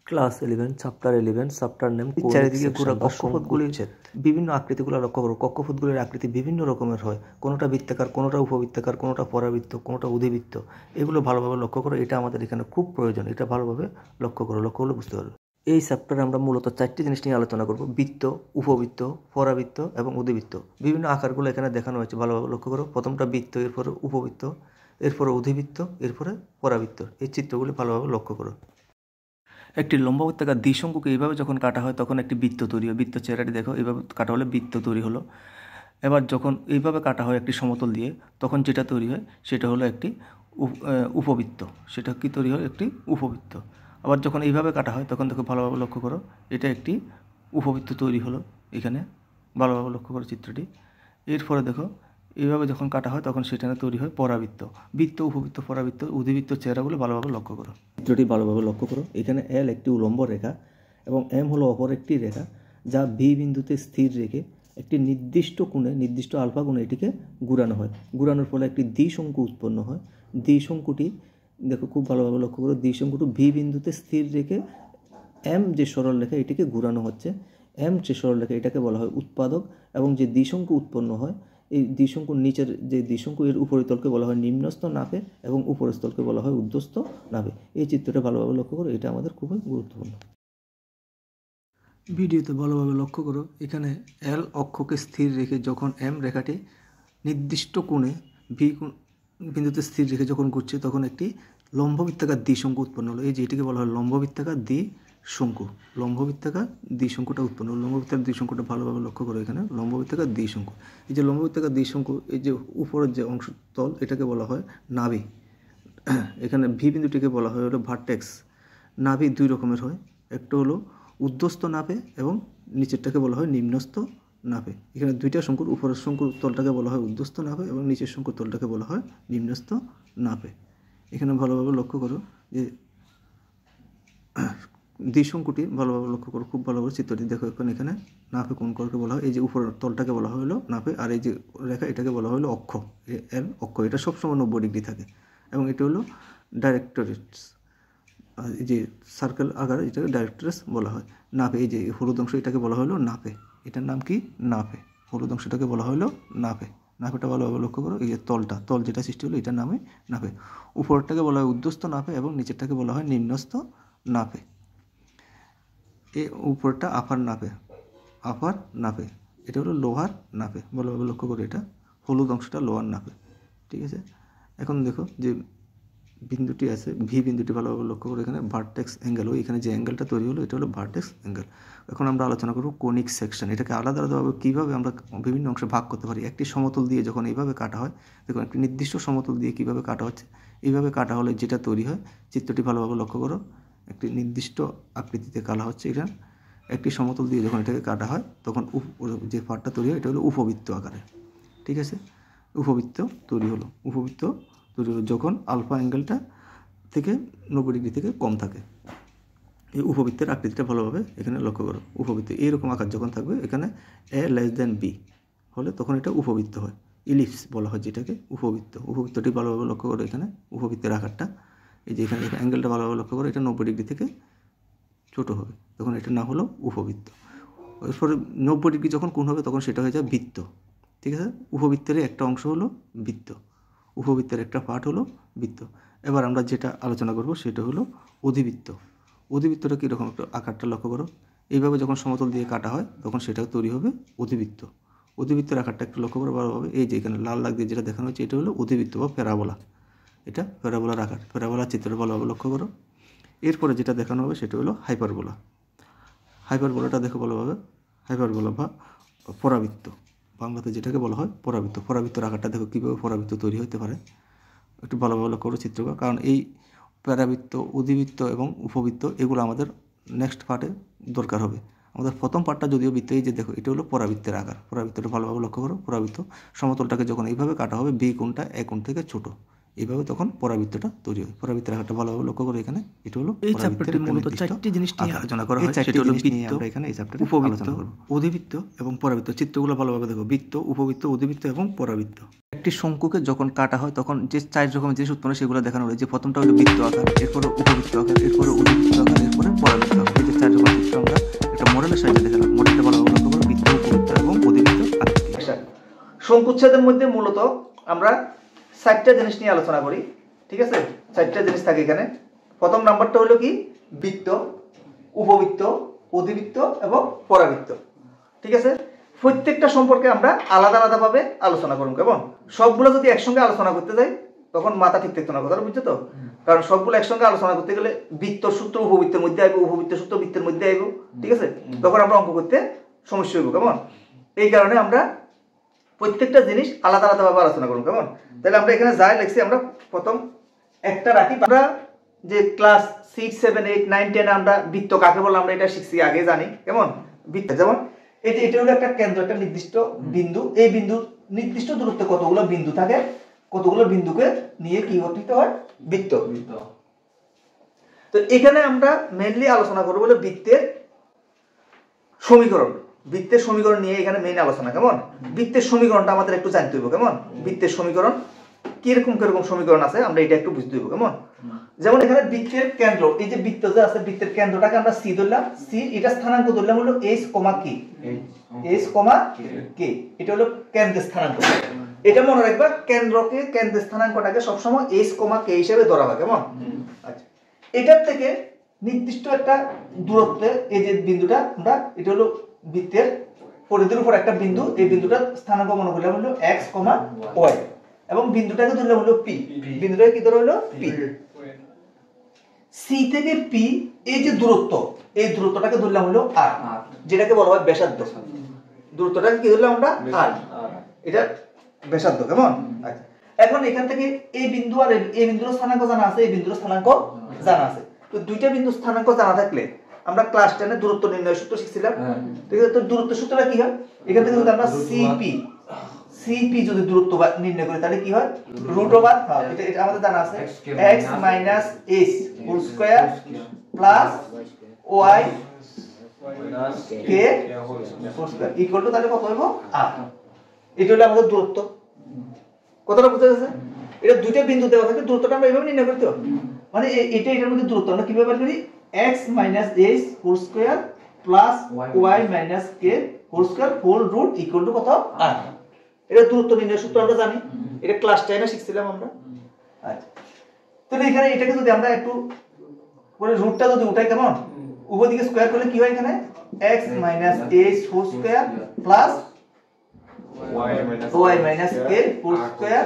Class 11 chapter 11 chapter name চারিদিকে ঘোরা কক্ষপথগুলির বিভিন্ন আকৃতিগুলো লক্ষ্য করো। কক্ষপথগুলির আকৃতি বিভিন্ন রকমের হয়, কোনোটা বৃত্তাকার, কোনোটা উপবৃত্তাকার, কোনোটা পরাবৃত্ত, কোনোটা অধিবৃত্ত। এগুলো ভালোভাবে লক্ষ্য করো, এটা আমাদের এখানে খুব প্রয়োজন। এটা ভালোভাবে লক্ষ্য করো, লক্ষ্য করলে বুঝতে পারবে। এই চ্যাপ্টারে আমরা মূলত 4টি জিনিস নিয়ে আলোচনা করব: বৃত্ত, উপবৃত্ত, পরাবৃত্ত এবং অধিবৃত্ত। বিভিন্ন আকারগুলো এখানে দেখানো হয়েছে, ভালোভাবে লক্ষ্য করো। প্রথমটা বৃত্ত, এরপরে উপবৃত্ত, এরপরে অধিবৃত্ত, এরপরে পরাবৃত্ত। এই চিত্রগুলি ভালোভাবে লক্ষ্য করো। একটি লম্ববৃত্তাকার দ্বিশঙ্কুকে এইভাবে যখন কাটা হয় তখন একটি বৃত্ত তৈরি হয়। বৃত্ত চেহারাটি দেখো, এইভাবে কাটা হলে বৃত্ত তৈরি হলো। এবার যখন এইভাবে কাটা হয় একটি সমতল দিয়ে, তখন যেটা তৈরি হয় সেটা হলো একটি উপবৃত্ত। সেটা কি তৈরি হয়? একটি উপবৃত্ত। আবার যখন এইভাবে কাটা হয় তখন দেখো, ভালোভাবে লক্ষ্য করো, এটা একটি উপবৃত্ত তৈরি হলো। এখানে ভালোভাবে লক্ষ্য করো চিত্রটি। এরপরে দেখো, এইভাবে যখন কাটা হয় তখন সেখানে তৈরি হয় পরাবৃত্ত। বৃত্ত, উপবৃত্ত, পরাবৃত্ত, অধিবৃত্ত চেহারাগুলো ভালোভাবে লক্ষ্য করো। চিত্রটি ভালোভাবে লক্ষ্য করো। এখানে এল একটি উলম্ব রেখা এবং এম হলো অপর একটি রেখা, যা বি বিন্দুতে স্থির রেখে একটি নির্দিষ্ট কোণে, নির্দিষ্ট আলফা কোণে এটিকে ঘুরানো হয়। ঘুরানোর ফলে একটি দ্বিশঙ্কু উৎপন্ন হয়। দ্বিশঙ্কুটি দেখো, খুব ভালোভাবে লক্ষ্য করো। দ্বিশঙ্কুটি বি বিন্দুতে স্থির রেখে এম যে সরল রেখা এটিকে ঘুরানো হচ্ছে। এম যে সরল রেখা এটাকে বলা হয় উৎপাদক, এবং যে দ্বিশঙ্কু উৎপন্ন হয়, এই দ্বিশঙ্কুর নিচের যে দ্বিশঙ্কু, এর উপরিতলকে বলা হয় নিম্নস্থ নাভে এবং উপরস্থলকে বলা হয় ঊর্ধ্বস্থ নাভে। এই চিত্রটা ভালোভাবে লক্ষ্য করো, এটা আমাদের খুবই গুরুত্বপূর্ণ। ভিডিওতে ভালোভাবে লক্ষ্য করো। এখানে এল অক্ষকে স্থির রেখে যখন এম রেখাটি নির্দিষ্ট কোণে ভি বিন্দুতে স্থির রেখে যখন ঘুরছে, তখন একটি লম্ববৃত্তাকার দ্বিশঙ্কু উৎপন্ন হলো। এই যে এটিকে বলা হয় লম্ববৃত্তাকার দ্বিশঙ্কু। লম্ববৃত্তাকার দ্বিশঙ্কুটা উৎপন্ন হলো। লম্ববৃত্তাকার দ্বিশঙ্কুটা ভালোভাবে লক্ষ্য করো। এখানে লম্ববৃত্তাকার দ্বিশঙ্কু, এই যে লম্ববৃত্তাকার দ্বিশঙ্কু, এই যে উপরের যে অংশ তল, এটাকে বলা হয় নাভি। এখানে ভি বিন্দুটিকে বলা হয় হলো ভার্টেক্স। নাভি দুই রকমের হয়, একটা হলো ঊর্ধ্বস্থ নাভে এবং নিচেরটাকে বলা হয় নিম্নস্থ নাভে। এখানে দুইটা শঙ্কুর, উপরের শঙ্কুর তলটাকে বলা হয় ঊর্ধ্বস্থ নাভে এবং নিচের শঙ্কুর তলটাকে বলা হয় নিম্নস্থ নাভে। এখানে ভালোভাবে লক্ষ্য করো যে দ্বিশঙ্কুটি ভালোভাবে লক্ষ্য করো, খুব ভালোভাবে চিত্রটি দেখো। এখানে নাভে কোণ করকে বলা হয়, এই যে উপরের তলটাকে বলা হলো নাভে, আর এই যে রেখা এটাকে বলা হলো অক্ষ, এল অক্ষ। এটা সবসময় 90 ডিগ্রি থাকে এবং এটা হলো ডাইরেক্টরিক্স। আর এই যে সার্কেল আকার, এটাকে ডাইরেক্টরেস বলা হয়। নাভে, এই যে হলুদ অংশ, এটাকে বলা হলো নাভে। এটার নাম কি? নাভে। হলুদ অংশটাকে বলা হলো নাভে। নাভেটা ভালোভাবে লক্ষ্য করো। এই যে তল যেটা সৃষ্টি হলো, এটার নামে নাভে। উপরটাকে বলা হয় ঊর্ধ্বস্থ নাভে এবং নিচেরটাকে বলা হয় নিম্নস্থ নাভে। এই উপরটা আপার নাভে, এটা হলো লোহার নাভে। ভালোভাবে লক্ষ্য করো, এটা হলুদ অংশটা লোহার নাভে। ঠিক আছে। এখন দেখো যে বিন্দুটি আছে, ভি বিন্দুটি ভালোভাবে লক্ষ্য করো। এখানে ভার্টেক্স অ্যাঙ্গেল, এখানে যে অ্যাঙ্গেলটা তৈরি হলো এটা হলো ভার্টেক্স অ্যাঙ্গেল। এখন আমরা আলোচনা করব কোনিক সেকশন। এটাকে আলাদা আলাদাভাবে কীভাবে আমরা বিভিন্ন অংশে ভাগ করতে পারি। একটি সমতল দিয়ে যখন এইভাবে কাটা হয়, দেখুন একটি নির্দিষ্ট সমতল দিয়ে কীভাবে কাটা হচ্ছে। এইভাবে কাটা হলে যেটা তৈরি হয়, চিত্রটি ভালোভাবে লক্ষ্য করো। একটি নির্দিষ্ট আকৃতিতে কাটা হচ্ছে। এটা একটি সমতল দিয়ে যখন এটাকে কাটা হয়, তখন যে পার্টটা তৈরি হয় এটা হলো উপবৃত্ত আকারে। ঠিক আছে। উপবৃত্ত তৈরি হলো। উপবৃত্ত তৈরি হলো যখন আলফা অ্যাঙ্গেলটা থেকে 90 ডিগ্রি থেকে কম থাকে। এই উপবৃত্তের আকৃতিটা ভালোভাবে এখানে লক্ষ্য করো। উপবৃত্ত এইরকম আকার যখন থাকবে, এখানে a b হলে তখন এটা উপবৃত্ত হয়। ইলিপস বলা হয় যেটাকে, উপবৃত্ত। উপবৃত্তটি ভালোভাবে লক্ষ্য করো। এখানে উপবৃত্তের আকারটা, এই যে এখানে অ্যাঙ্গেলটা ভালোভাবে লক্ষ্য করো, এটা 90 ডিগ্রি থেকে ছোটো হবে, তখন এটা না হলো উপবৃত্ত। এরপরে 90 ডিগ্রি যখন কোণ হবে, তখন সেটা হয়ে যায় বৃত্ত। ঠিক আছে। উপবৃত্তের একটা অংশ হলো বৃত্ত, উপবৃত্তের একটা পার্ট হলো বৃত্ত। এবার আমরা যেটা আলোচনা করব সেটা হলো অধিবৃত্ত। অধিবৃত্তটা কীরকম, একটু আকারটা লক্ষ্য করো। এইভাবে যখন সমতল দিয়ে কাটা হয়, তখন সেটা তৈরি হবে অধিবৃত্ত। অধিবৃত্তের আকারটা একটু লক্ষ্য করো ভালোভাবে। এই যে এখানে লাল দাগ দিয়ে যেটা দেখানো হচ্ছে, এটা হলো অধিবৃত্ত বা প্যারাবোলা। এটা প্যারাবোলার আকার। প্যারাবোলার চিত্রটা ভালোভাবে লক্ষ্য করো। এরপরে যেটা দেখানো হবে সেটা হলো হাইপারবোলা। হাইপারবোলাটা দেখো ভালোভাবে। হাইপারবোলা বা পরাবৃত্ত, বাংলাতে যেটাকে বলা হয় পরাবৃত্ত। পরাবৃত্তের আকারটা দেখো কীভাবে পরাবৃত্ত তৈরি হতে পারে, একটু ভালোভাবে লক্ষ্য করো চিত্রটা। কারণ এই প্যারাবৃত্ত, অধিবৃত্ত এবং উপবৃত্ত এগুলো আমাদের নেক্সট পার্টে দরকার হবে। আমাদের প্রথম পার্টটা যদিও বৃত্ত, এই যে দেখো এটা হলো পরাবৃত্তের আকার। পরাবৃত্তটা ভালোভাবে লক্ষ্য করো। পরাবৃত্ত সমতলটাকে যখন এইভাবে কাটা হবে, বি কোণটা এ কোণ থেকে ছোট, এইভাবে তখন পরাবৃত্তটা তৈরি হয়। পরাবৃত্তের আকারটা ভালোভাবে লক্ষ্য করো। এখানে এটা হলো এই চ্যাপ্টারে মূলত 4টি জিনিস নিয়ে আলোচনা করা হয়। সেটা হলো বৃত্ত, আমরা এখানে এই চ্যাপ্টারে উপবৃত্ত, অধিবৃত্ত এবং পরাবৃত্ত। চিত্রগুলো ভালোভাবে দেখো। বৃত্ত, উপবৃত্ত, অধিবৃত্ত এবং পরাবৃত্ত। একটি শঙ্কুকে যখন কাটা হয়, তখন যে 4 রকমের জিনিস উৎপন্ন সেগুলো দেখানো হয়। যে প্রথমটা হলো বৃত্ত আকার, এরপরে উপবৃত্ত আকার, এরপরে অধিবৃত্ত আকার, এরপরে পরাবৃত্ত সংকুচ্ছেদের মধ্যে মূলত আমরা 4টা জিনিস নিয়ে আলোচনা করি, ঠিক আছে? 4টা জিনিস থাকে এখানে। প্রথম নাম্বারটা হলো কি বৃত্ত, উপবৃত্ত, অধিবৃত্ত এবং পরাবৃত্ত, ঠিক আছে? প্রত্যেকটা সম্পর্কে আমরা আলাদা আলাদা ভাবে আলোচনা করব। কেমন? সবগুলো যদি একসঙ্গে আলোচনা করতে যাই তখন মাথা ঠিক থাকতো না, কথাটা বুঝছো তো? কারণ সবগুলো একসঙ্গে আলোচনা করতে গেলে বৃত্ত সূত্র উপবৃত্তের মধ্যে আইব, উপবৃত্ত সূত্র বৃত্তের মধ্যে আইব, ঠিক আছে? তখন আমরা অঙ্ক করতে সমস্যা হইব। কেমন? এই কারণে আমরা প্রত্যেকটা জিনিস আলাদা আলাদা ভাবে আলোচনা করব। কেমন? তাহলে আমরা এখানে যাই লিখছি, আমরা প্রথম একটা রাখি। আমরা যে ক্লাস 6, 7, 8, 9, 10 আমরা বৃত্ত কাকে বলে আমরা এটা শিখছি, আগে জানি। কেমন? বৃত্ত যেমন এটা হলো একটা কেন্দ্র, একটা নির্দিষ্ট বিন্দু। এই বিন্দু নির্দিষ্ট দূরত্বে কতগুলো বিন্দু থাকে, কতগুলো বিন্দুকে নিয়ে কি গঠিত হয়? বৃত্ত। তো এখানে আমরা মেইনলি আলোচনা করব বলে বৃত্তের সমীকরণ। বৃত্তের সমীকরণ নিয়ে এখানে মেইন আলোচনা। কেমন? বৃত্তের সমীকরণটা আমাদের একটু জানতে হবে। কেমন? বৃত্তের সমীকরণ কিরকম কিরকম সমীকরণ আছে আমরা এটা একটু বুঝতে হবে। কেমন? যেমন এখানে বৃত্তের কেন্দ্র, এই যে বৃত্ত যে আছে, বৃত্তের কেন্দ্রটাকে আমরা সি ধরলাম। সি এটা স্থানাঙ্ক ধরলাম হলো h, k, h, k। এটা হলো কেন্দ্রের স্থানাঙ্ক। এটা মনে রাখবা, কেন্দ্রকে কেন্দ্রের স্থানাঙ্কটাকে সবসময় h, k হিসেবে ধরা হয়। কেমন? আচ্ছা, এটার থেকে নির্দিষ্ট একটা দূরত্বে এই যে বিন্দুটা, আমরা এটা হলো বৃত্তের পরিধির উপর একটা বিন্দু, এই বিন্দুটা স্থানাঙ্ক মনে করলাম হলো x, y এবং বিন্দুটাকে ধরলাম হলো p। বিন্দুটাকে কি ধরা হলো? p। সি থেকে পি এই যে দূরত্ব, এই দূরত্বটাকে ধরলাম হলো r, যেটাকে বলা হয় ব্যাসার্ধ। দূরত্বটাকে কি ধরলাম আমরা? r। এটা ব্যাসার্ধ। কেমন? আচ্ছা, এখন এখান থেকে এই বিন্দু আর এই বিন্দুর স্থানাঙ্ক জানা আছে, এই বিন্দুর স্থানাঙ্ক জানা আছে। তো দুইটা বিন্দুর স্থানাঙ্ক জানা থাকলে আমরা ক্লাস 10 এ দূরত্ব নির্ণয় সূত্র শিখছিলাম, ঠিক আছে? তো দূরত্ব সূত্রটা কি হয়? এখান থেকে যদি আমরা সিপি যদি দূরত্ব নির্ণয় করি তাহলে কি হয়? রুট ওভার, এটা আমাদের জানা আছে, x minus h whole square plus y k whole square equal to, তাহলে কত হইব? r। এটা হলো আমাদের দূরত্ব। কতটা বুঝা গেছে? এটা দুইটা বিন্দু দেওয়া থাকে, দূরত্বটা আমরা এইভাবে নির্ণয় করতে হবে। মানে এটার মধ্যে দূরত্ব আমরা কিভাবে বের করি? x minus h whole square plus y minus k whole square whole root equal to কত? r। এটা দূরত্ব নির্ণয় সূত্র আমরা জানি, এটা ক্লাস 10 এ শিখছিলাম আমরা। আচ্ছা, তাহলে এখানে এটাকে যদি আমরা একটু করে রুটটা যদি উঠাই, কেমন? উভয় দিকে স্কয়ার করলে কি হয়? এখানে x minus h whole square plus y minus k whole square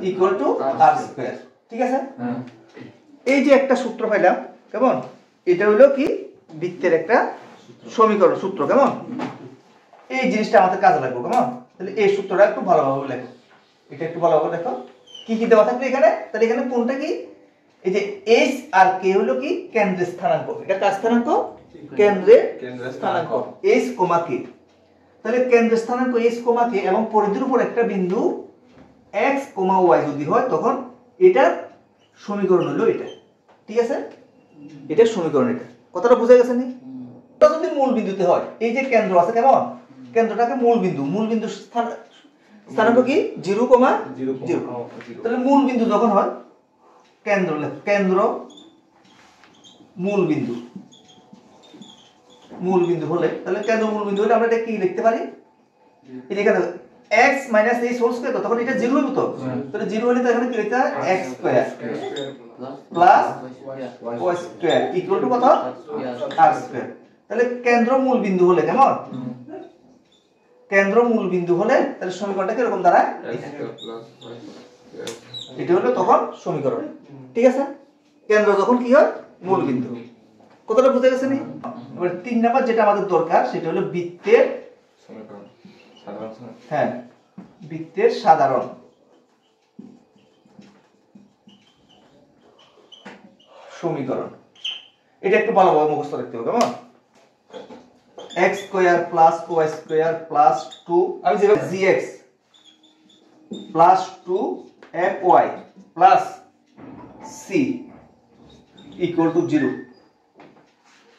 equal to r square, ঠিক আছে? এই যে একটা সূত্র পাইলাম, কেমন? এটা হলো কি বৃত্তের একটা সমীকরণ সূত্র। কেমন? এই জিনিসটা আমাদের কাজে লাগবে। কেমন? তাহলে এই সূত্রটা একটু ভালোভাবে লেখো, এটা একটু ভালোভাবে লেখো। কি কি দেওয়া থাকবে এখানে? তাহলে এখানে কোনটা কি? এই যে h আর k হলো কি কেন্দ্রের স্থানাঙ্ক। এটা কার স্থানাঙ্ক? কেন্দ্রের স্থানাঙ্ক h, k। তাহলে কেন্দ্রের স্থানাঙ্ক h, k এবং পরিধির উপর একটা বিন্দু x, y যদি হয় তখন এটার সমীকরণ হলো এটা, ঠিক আছে? এটার সমীকরণ এটা। কথাটা বুঝা গেছে নি? এটা যদি মূল বিন্দুতে হয়, এই যে কেন্দ্র আছে, কেমন? কেন্দ্রটাকে মূল বিন্দু স্থানাঙ্ক কি? 0, 0। তাহলে মূল বিন্দু যখন হয়, কেন্দ্র মূল বিন্দু হলে, তাহলে কেন্দ্র মূল বিন্দু হলে আমরা এটা কি লিখতে পারি? এই এখানে x minus h whole square, তখন এটা 0 হইব। তো তাহলে 0 হলে তো এখানে কি লিখতে হয়? x square plus y square equal to কত? r square. তাহলে কেন্দ্র মূল বিন্দু হলে, কেমন? কেন্দ্র মূল বিন্দু হলে তাহলে সমীকরণটা কি এরকম দাঁড়ায়? এটা হলো তখন সমীকরণ, ঠিক আছে? কেন্দ্র যখন কি হয়? মূল বিন্দু। কতটা বুঝে গেছে নি? এবার 3 নাম্বার যেটা আমাদের দরকার সেটা হলো বৃত্তের সমীকরণ। হ্যাঁ, বৃত্তের সাধারণ সমীকরণ। এটা একটু ভালোভাবে মুখস্থ রাখতে হবে। কেমন? x square plus y square plus 2 আমি যেভাবে gx plus 2fy plus c equal to 0।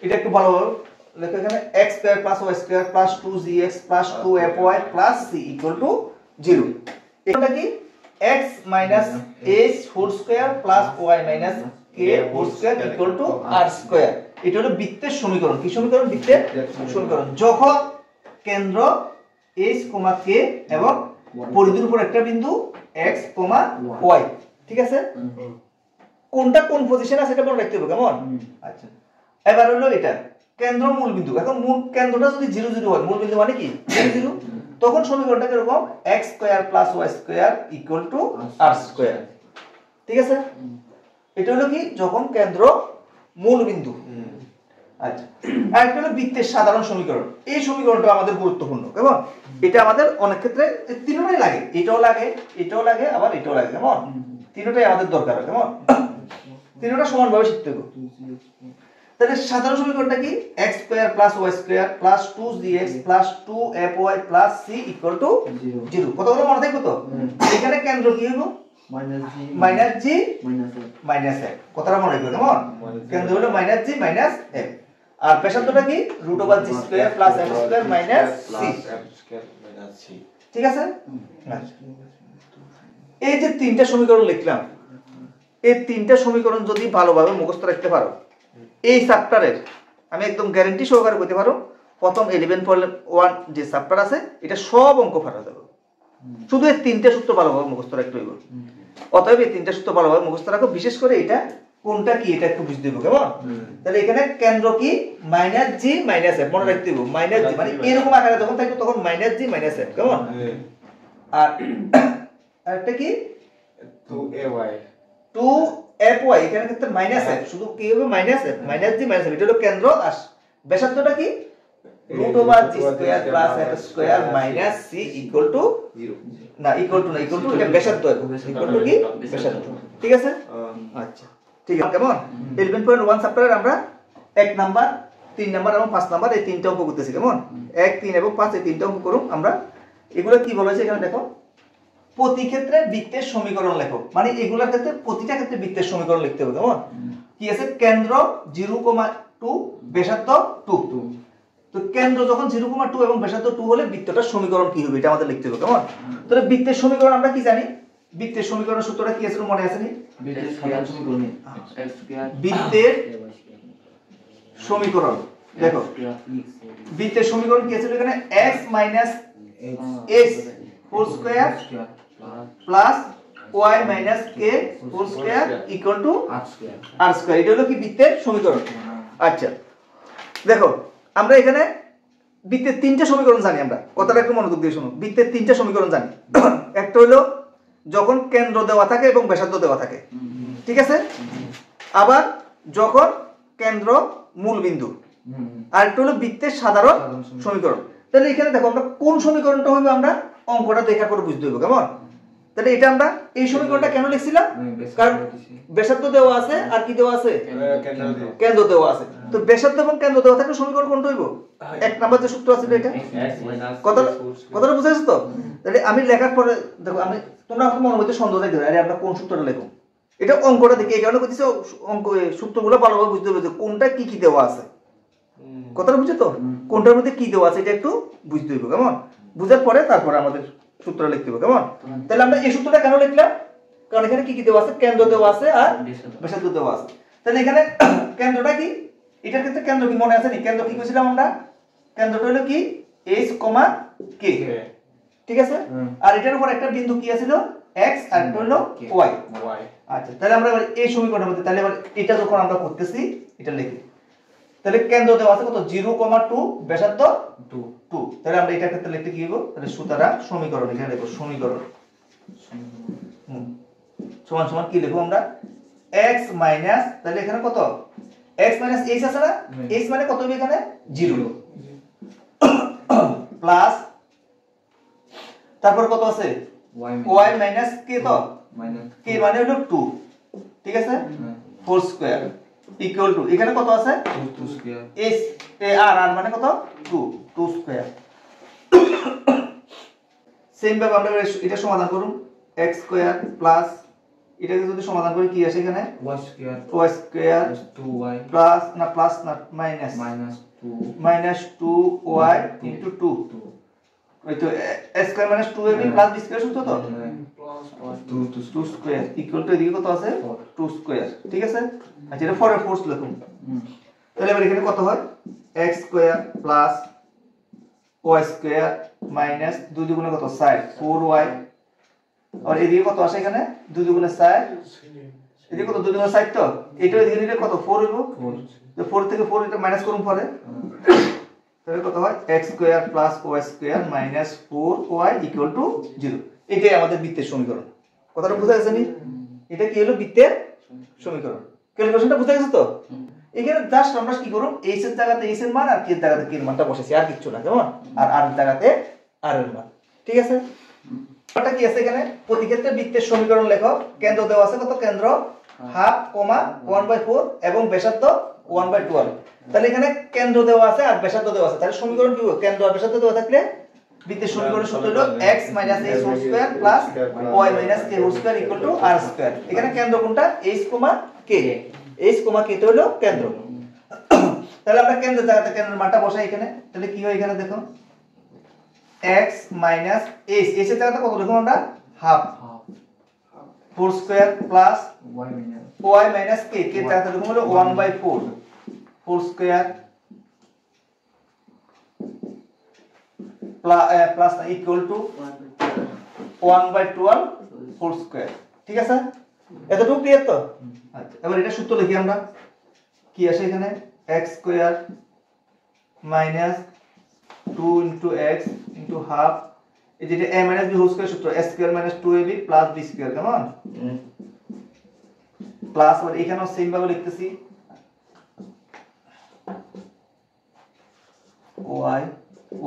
এটা একটু ভালোভাবে লেখো। এখানে x square plus y square plus 2gx plus 2fy plus c equal to 0। এটা কি? x minus h whole square plus y minus k whole square equal to r square. এটা হলো বৃত্তের সমীকরণ। কি সমীকরণ? বৃত্তের সমীকরণ। যখন কেন্দ্র h, k এবং পরিধির উপর একটা বিন্দু x, y, ঠিক আছে? কোনটা কোন পজিশনে আছে এটা মনে রাখতে হবে, কেমন? আচ্ছা, এবার হলো এটা কেন্দ্র মূল বিন্দু। এখন মূল কেন্দ্রটা যদি 0 0 হয়, মূল বিন্দু মানে কি 0 0, তখন সমীকরণটা কিরকম x square plus y square equal to r square, ঠিক আছে? এটা হলো কি যখন কেন্দ্র মূল বিন্দু। আচ্ছা, আর একটা হলো বৃত্তের সাধারণ সমীকরণ। এই সমীকরণটা আমাদের গুরুত্বপূর্ণ, কেমন? এটা আমাদের অনেক ক্ষেত্রে তিনটাই লাগে, এটাও লাগে, এটাও লাগে, আবার এটাও লাগে, কেমন? তিনটাই আমাদের দরকার, কেমন? তিনটা সমানভাবে শিখতে হবে। তাহলে সাধারণ সমীকরণটা কি x square plus y square plus 2gx plus 2fy plus c equal to 0। কতগুলো মনে থাকবে তো? এখানে কেন্দ্র কি হইব মাইনাস g মাইনাস f। কতটা মনে রাখবে, কেমন? কেন্দ্র হলো মাইনাস g মাইনাস f, আর ব্যাসার্ধটা কি √g square plus f square minus c, ঠিক আছে? এই যে তিনটা সমীকরণ লিখলাম, এই তিনটা সমীকরণ যদি ভালোভাবে মুখস্থ রাখতে পারো, এই চ্যাপ্টারের আমি একদম গ্যারান্টি সহকারে বলতে পারো প্রথম 11.1 যে চ্যাপ্টার আছে এটা সব অঙ্ক ফাটা যাবে। শুধু এই তিনটা সূত্র ভালোভাবে মুখস্থ রাখতে হইব। অতএব এই তিনটা সূত্র ভালোভাবে মুখস্থ রাখো, বিশেষ করে এটা কোনটা কি এটা একটু বুঝতে হবে, কেমন? তাহলে এখানে কেন্দ্র কি মাইনাস জি মাইনাস এফ, মনে রাখতে হবে মাইনাস জি মানে এরকম আকারে যখন থাকবে তখন মাইনাস জি মাইনাস এফ, কেমন? আর একটা কি 2fy, এখানে ক্ষেত্রে মাইনাস এফ, শুধু কি হবে মাইনাস এফ, মাইনাস জি মাইনাস এফ, এটা হলো কেন্দ্র। আর ব্যাসার্ধটা কি √g square plus f square minus c equal to 0, না ইকুয়াল টু না, ইকুয়াল টু এটা ব্যাসার্ধ, ইকুয়াল টু কি ব্যাসার্ধ, ঠিক আছে? আচ্ছা, ঠিক আছে, কেমন? 11.1 চ্যাপ্টারের আমরা 1 নাম্বার 3 নাম্বার এবং 5 নাম্বার এই তিনটা অঙ্ক করতেছি, কেমন? 1 3 এবং 5 এই তিনটা অঙ্ক করুন আমরা। এগুলো কি বলা হয়েছে এখানে দেখো, প্রতি ক্ষেত্রে বৃত্তের সমীকরণ লেখো, মানে এগুলোর ক্ষেত্রে প্রতিটা ক্ষেত্রে বৃত্তের সমীকরণ লিখতে হবে, কেমন? কি আছে কেন্দ্র 0,2 ব্যাসার্ধ 2, তো কেন্দ্র যখন 0,2 এবং ব্যাসার্ধ 2 হলে বৃত্তটার সমীকরণ কি হবে এটা আমাদের লিখতে হবে, কেমন? তাহলে বৃত্তের সমীকরণ আমরা কি জানি? বৃত্তের সমীকরণের সূত্রটা কি আছে মনে আছে নি? বৃত্তের সমীকরণ দেখো, বৃত্তের সমীকরণ কি আছে এখানে x minus h whole square plus y minus k whole square equal to r square, এটা হলো কি বৃত্তের সমীকরণ। আচ্ছা দেখো, আমরা এখানে বৃত্তের তিনটা সমীকরণ জানি, আমরা কথাটা একটু মনোযোগ দিয়ে শুনো। বৃত্তের তিনটা সমীকরণ জানি, একটা হলো যখন কেন্দ্র দেওয়া থাকে এবং ব্যাসার্ধ দেওয়া থাকে, ঠিক আছে? আবার যখন কেন্দ্র মূল বিন্দু, আর একটা হলো বৃত্তের সাধারণ সমীকরণ। তাহলে এখানে দেখো আমরা কোন সমীকরণটা হবে আমরা অঙ্কটা দেখা করে বুঝতে হবে, কেমন? তাহলে এটা আমরা এই সমীকরণটা কেন লিখছিলাম? কারণ ব্যাসার্ধ দেওয়া আছে আর কি দেওয়া আছে কেন্দ্র দেওয়া আছে, তো ব্যাসার্ধ এবং কেন্দ্র দেওয়া থাকলে সমীকরণ কোনটা হইব? 1 নাম্বার যে সূত্র আছে এটা, কথাটা বুঝা যাচ্ছে তো? তাহলে আমি লেখার পরে দেখো, আমি তোমরা এখন মনের মধ্যে সন্দেহ থাকবে আরে আমরা কোন সূত্রটা লিখব, এটা অঙ্কটা দেখে এই কারণে কইতেছি অঙ্ক সূত্রগুলো ভালোভাবে বুঝতে হবে যে কোনটা কি কি দেওয়া আছে। কথাটা বুঝছো তো? কোনটার মধ্যে কি দেওয়া আছে এটা একটু বুঝতে হবে, কেমন? বুঝার পরে তারপরে আমাদের সূত্র লিখতে হবে, কেমন? তাহলে আমরা এই সূত্রটা কেন লিখলাম? কারণ এখানে কি কি দেওয়া আছে, কেন্দ্র দেওয়া আছে আর ব্যাসার্ধ দেওয়া আছে। তাহলে এখানে কেন্দ্রটা কি, এটার ক্ষেত্রে কেন্দ্র কি মনে আছে নি? কেন্দ্র কি কইছিলাম আমরা? কেন্দ্রটা হলো কি h, k, ঠিক আছে? আর এটার উপর একটা বিন্দু কি ছিল x আর একটা হলো y। আচ্ছা, তাহলে আমরা এবার এই সমীকরণের মধ্যে তাহলে এবার এটা যখন আমরা করতেছি এটা লিখি, তাহলে কেন্দ্র দেওয়া আছে কত 0,2 ব্যাসার্ধ 2, তাহলে আমরা এটার ক্ষেত্রে লিখতে কি হবে? তাহলে সুতরাং সমীকরণ এখানে লিখব সমীকরণ সমান সমান কি লিখব আমরা x মাইনাস, তাহলে এখানে কত x মাইনাস h আছে না, h মানে কত হবে এখানে 0 প্লাস তারপর কত আছে y মাইনাস k, তো k মানে হলো 2, ঠিক আছে? হোল স্কয়ার ইকুয়াল টু এখানে কত আছে 2 স্কয়ার h আর মানে কত 2 স্কয়ার। সেম ভাবে আমরা এটা সমাধান করুন, x স্কয়ার প্লাস এটাকে যদি সমাধান করি কি আসে এখানে y স্কয়ার 2y প্লাস না প্লাস না মাইনাস 2y ইনটু 2, ওই তো x square minus 2ab plus b square সূত্র তো প্লাস 2 স্কয়ার ইকুয়াল টু এদিকে কত আছে 2 স্কয়ার, ঠিক আছে? আচ্ছা এটা ফরের ফোর্স লিখুন, তাহলে এবার এখানে কত হয় x square plus y square minus 2 দুগুণে কত 4 4y আর এদিকে কত আসে এখানে 2 দুগুণে 4 এদিকে কত 2 দুগুণে 4 তো এটা এদিকে নিলে কত 4 হইব তো 4 থেকে 4 এটা মাইনাস করুন পরে তাহলে কত হয় x square plus y square minus 4y equal to 0 এটাই আমাদের বৃত্তের সমীকরণ কথাটা বুঝা গেছে নি এটা কি হলো বৃত্তের সমীকরণ ক্যালকুলেশনটা বুঝা গেছে তো এখানে জাস্ট আমরা কি করব h এর জায়গাতে h এর মান আর k এর জায়গাতে k এর মানটা বসাইছি আর কিছু না কেমন আর r এর জায়গাতে r এর মান ঠিক আছে এটা কি আছে এখানে প্রতি ক্ষেত্রে বৃত্তের সমীকরণ লেখো কেন্দ্র দেওয়া আছে কত কেন্দ্র হাফ কমা 1/4 এবং ব্যাসার্ধ 1/12 তাহলে এখানে কেন্দ্র দেওয়া আছে আর ব্যাসার্ধ দেওয়া আছে তাহলে সমীকরণ কি হবে কেন্দ্র আর ব্যাসার্ধ দেওয়া থাকলে বৃত্তের সমীকরণের সূত্র হলো x - h² + y - k² = r²। এখানে কেন্দ্র কোনটা h, k h, k তো হলো কেন্দ্র তাহলে আমরা কেন্দ্রের জায়গাতে কেন্দ্রের মানটা বসাই এখানে তাহলে কি হয় এখানে দেখো x - h h এর জায়গাতে কত লিখব আমরা half 4² plus y - k k এর জায়গাতে লিখব হলো 1/4 4² প্লাস ইকুয়াল টু 1/12 4² ঠিক আছে এতটুকু ক্লিয়ার তো আচ্ছা এবার এটা সূত্র লিখি আমরা কি আসে এখানে x² মাইনাস 2 x হাফ এই যেটা a - b হোল স্কয়ার সূত্র a² - 2ab + b² কেমন প্লাস আর এখানেও সেম ভাবে লিখতেছি y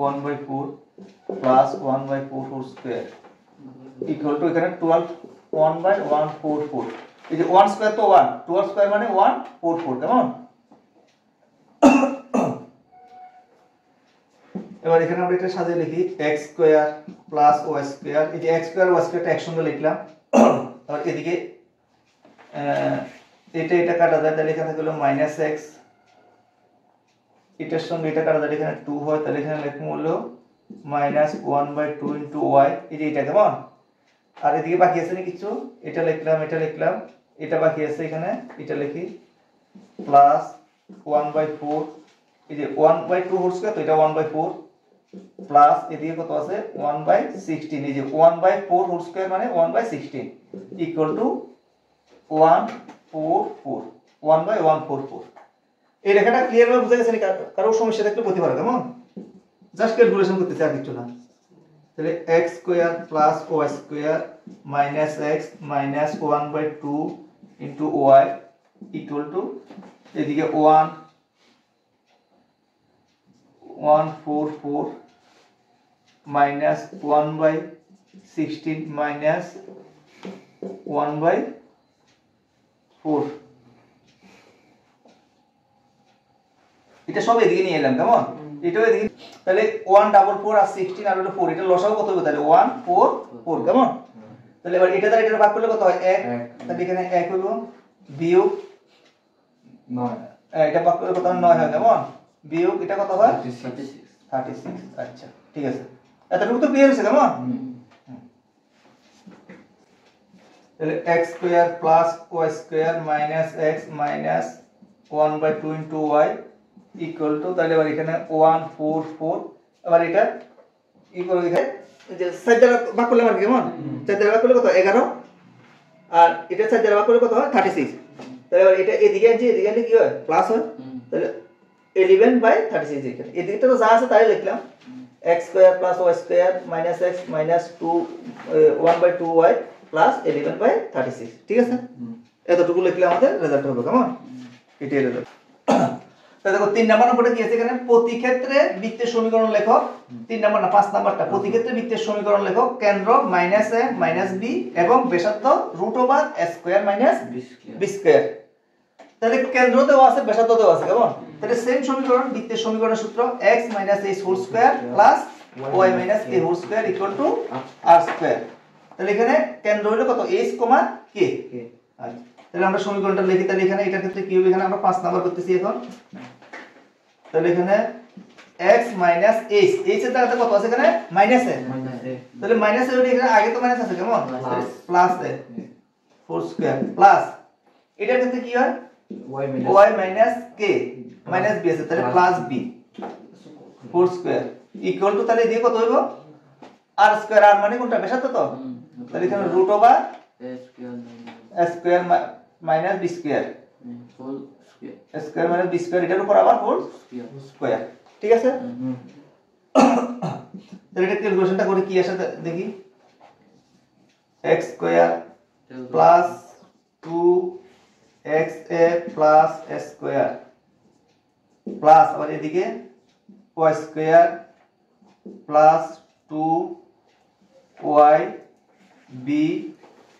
1/4 plus 1/4 whole square equal to এখানে 12 1/144 এই যে 1 স্কয়ার তো 1 12 স্কয়ার মানে 144 কেমন এবার এখানে আমরা এটা সাজিয়ে লিখি x square plus y square এই যে x স্কয়ার y স্কয়ারটা একসঙ্গে লিখলাম আর এদিকে এটা কাটা যায় তাহলে এখানে হলো -x এটার সঙ্গে এটা কাটা যায় এখানে 2 হয় তাহলে এখানে লিখব হলো -1/2 y এই যে এটা কেমন আর এদিকে বাকি আছে না কিছু এটা লিখলাম এটা বাকি আছে এখানে এটা লিখি প্লাস 1/4 এই যে 1/2 হোল স্কয়ার তো এটা 1/4 প্লাস এদিকে কত আছে 1/16 এই যে 1/4 হোল স্কয়ার মানে 1/16 ইকুয়াল টু 144 1/144 এই রেখাটা ক্লিয়ার ভাবে বুঝা গেছে কারো সমস্যা থাকলে বলতে পারো কেমন জাস্ট ক্যালকুলেশন করতেছি আর কিছু না তাহলে x square plus y square minus x minus 1/2 into y equal to এদিকে 144 মাইনাস 1/16 মাইনাস 1/4 এটা সব এদিকে নিয়ে এলাম কেমন এটাও এদিকে তাহলে 144 আর 16 আর হলো 4 এটা লসাগু কত হবে তাহলে 144 কেমন তাহলে এবার এটা দ্বারা এটা ভাগ করলে কত হয় 1 তাহলে এখানে 1 হইব বিয়োগ 9 এটা ভাগ করলে কত হয় 9 হয় কেমন বিয়োগ এটা কত হয় 36 আচ্ছা ঠিক আছে এতটুকু তো ক্লিয়ার হয়েছে কেমন তাহলে x square plus y square minus x minus 1/2 into y equal to তাহলে এবার এখানে 144 এবার এটা ইকুয়াল এখানে যে 4 দ্বারা ভাগ করলে মানে কেমন 4 দ্বারা ভাগ করলে কত 11 আর এটা 4 দ্বারা ভাগ করলে কত হয় 36 তাহলে এবার এটা এদিকে আনলে কি হয় প্লাস হয় তাহলে 11/36 এখানে এদিকটা তো যা আছে তাই লিখলাম x square plus y square minus x minus 1/2y plus 11/36 ঠিক আছে এতটুকু লিখলে আমাদের রেজাল্ট হবে কেমন এটাই রেজাল্ট তাহলে দেখো 3 নাম্বার নম্বরটা কি আছে এখানে প্রতি ক্ষেত্রে বৃত্তের সমীকরণ লেখো 3 নাম্বার না 5 নাম্বারটা প্রতি ক্ষেত্রে বৃত্তের সমীকরণ লেখো কেন্দ্র -a - b এবং ব্যাসার্ধ √a² - b²। তাহলে কেন্দ্র দেওয়া আছে ব্যাসার্ধ দেওয়া আছে কেমন তাহলে সেম সমীকরণ বৃত্তের সমীকরণের সূত্র x - h² + y - k = r²। তাহলে এখানে কেন্দ্র হলো কত h, k আচ্ছা তাহলে আমরা সমীকরণটা লিখি তাহলে এখানে এটার ক্ষেত্রে কি হবে এখানে আমরা 5 নাম্বার করতেছি এখন তাহলে এখানে x - h h এর জায়গাতে কত আছে এখানে মাইনাস a তাহলে মাইনাস a এখানে আগে তো মাইনাস আছে কেমন প্লাস a 4² প্লাস এটার ক্ষেত্রে কি হয় y - k - b আছে তাহলে প্লাস b 4² ইকুয়াল টু তাহলে দিয়ে কত হইব আর স্কয়ার, আর মানে কোনটা ব্যাসার্ধ তো, তাহলে এখানে root over a square minus b square whole square, square minus b square, এটার উপর আবার হোল স্কয়ার। ঠিক আছে, তাহলে এটা ক্যালকুলেশনটা করে কি আসে দেখি, x square plus 2xa plus a square plus আবার এদিকে y square plus 2yb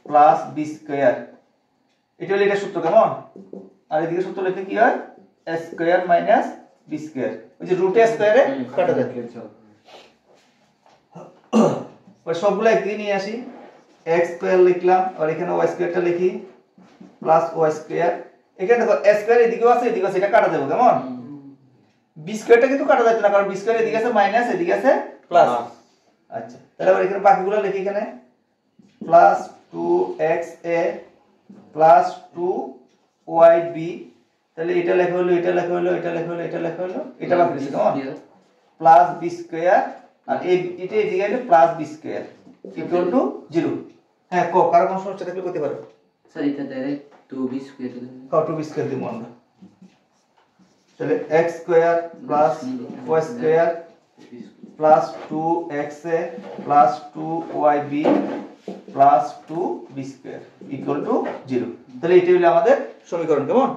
plus b square, এটা হলো এটা সূত্র কেমন। আর এদিকে সূত্র লিখলে কি হয় a square minus b square, ওই যে রুট a স্কয়ারে কাটা যায়। ওই সবগুলো একদিকে নিয়ে আসি, x স্কয়ার লিখলাম আর এখানে y স্কয়ারটা লিখি প্লাস y স্কয়ার, এখানে দেখো a স্কয়ার এদিকেও আছে এদিকেও আছে, এটা কাটা যাবে কেমন, b স্কয়ারটা কিন্তু কাটা যাচ্ছে না কারণ b স্কয়ার এদিকে আছে মাইনাস এদিকে আছে প্লাস। আচ্ছা তাহলে আবার এখানে বাকিগুলো লিখি, এখানে প্লাস 2xa প্লাস 2yb, তাহলে এটা লেখা হলো এটা লেখা হলো এটা লেখা হলো এটা লেখা হলো, এটা বাকি রয়েছে কেমন প্লাস b স্কয়ার আর এটা এদিকে হলো plus b square equal to 0। হ্যাঁ কো কারো কোন সমস্যা থাকলে করতে পারো স্যার এটা ডাইরেক্ট 2b স্কয়ার দিলে কত 2b স্কয়ার দিব আমরা, তাহলে x square plus y square plus 2xa plus 2yb plus 2b square equal to 0। তাহলে এটা হলো আমাদের সমীকরণ কেমন।